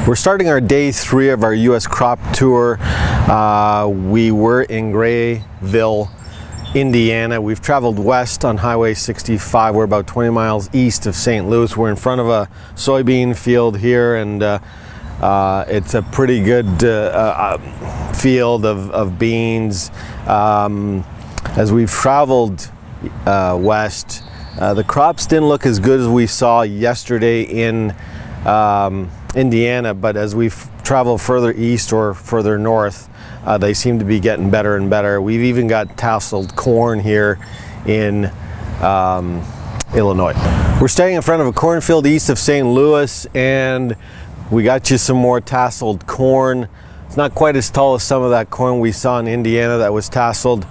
We're starting our day 3 of our U.S. crop tour. We were in Grayville, Indiana. We've traveled west on Highway 65. We're about 20 miles east of St. Louis. We're in front of a soybean field here, and it's a pretty good field of beans. As we've traveled west, the crops didn't look as good as we saw yesterday in Indiana, but as we've traveled further east or further north, they seem to be getting better and better. We've even got tasseled corn here in Illinois. We're staying in front of a cornfield east of St. Louis, and we got you some more tasseled corn. It's not quite as tall as some of that corn we saw in Indiana that was tasseled.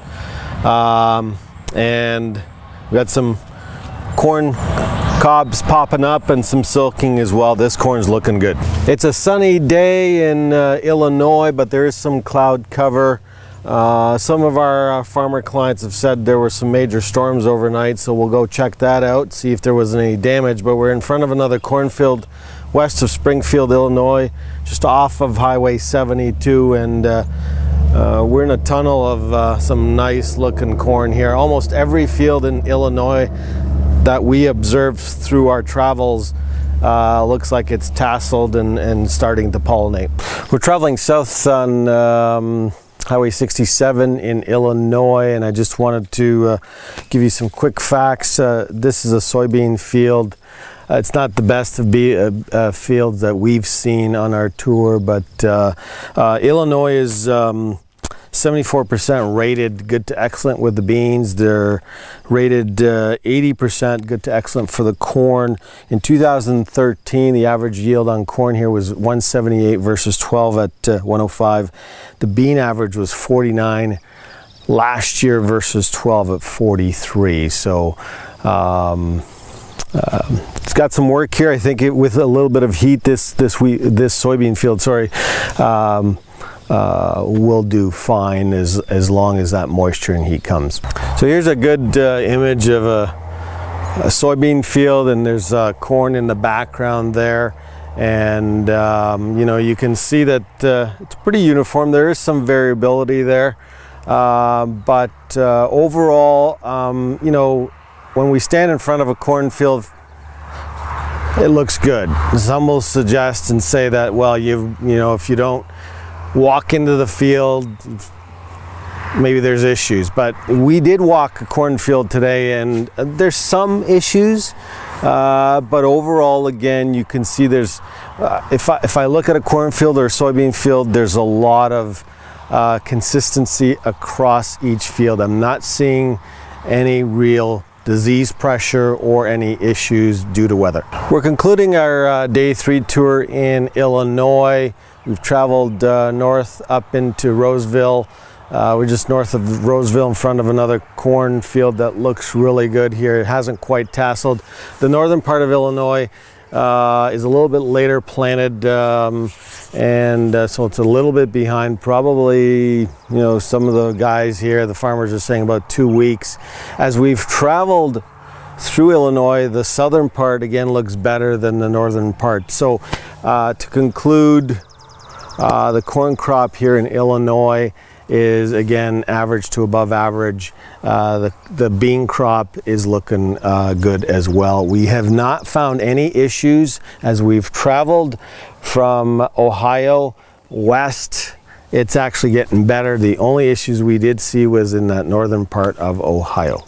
And we got some corn cobs popping up and some silking as well. This corn's looking good. It's a sunny day in Illinois, but there is some cloud cover. Some of our farmer clients have said there were some major storms overnight, so we'll go check that out, see if there was any damage. But we're in front of another cornfield west of Springfield, Illinois, just off of Highway 72, and we're in a tunnel of some nice looking corn here. Almost every field in Illinois that we observed through our travels looks like it's tasseled and starting to pollinate. We're traveling south on Highway 67 in Illinois, and I just wanted to give you some quick facts. This is a soybean field. It's not the best of fields that we've seen on our tour, but Illinois is 74% rated good to excellent with the beans. They're rated 80% good to excellent for the corn. In 2013, the average yield on corn here was 178 versus 12 at 105. The bean average was 49 last year versus 12 at 43. So it's got some work here. I think with a little bit of heat, this soybean field, sorry, will do fine as long as that moisture and heat comes. So here's a good image of a soybean field, and there's corn in the background there, and you know, you can see that it's pretty uniform. There is some variability there, but overall, you know, when we stand in front of a cornfield, it looks good. Some will suggest and say that, well, you know, if you don't walk into the field, maybe there's issues. But we did walk a cornfield today, and there's some issues, but overall, again, you can see there's if I look at a cornfield or a soybean field, there's a lot of consistency across each field. I'm not seeing any real disease pressure or any issues due to weather. We're concluding our day 3 tour in Illinois. We've traveled north up into Roseville. We're just north of Roseville in front of another cornfield that looks really good here. It hasn't quite tasseled. The northern part of Illinois is a little bit later planted, and so it's a little bit behind. Probably, you know, some of the guys here, the farmers, are saying about 2 weeks. As we've traveled through Illinois, the southern part again looks better than the northern part. So to conclude, the corn crop here in Illinois is again average to above average. The bean crop is looking good as well. We have not found any issues as we've traveled from Ohio west. It's actually getting better. The only issues we did see was in that northern part of Ohio.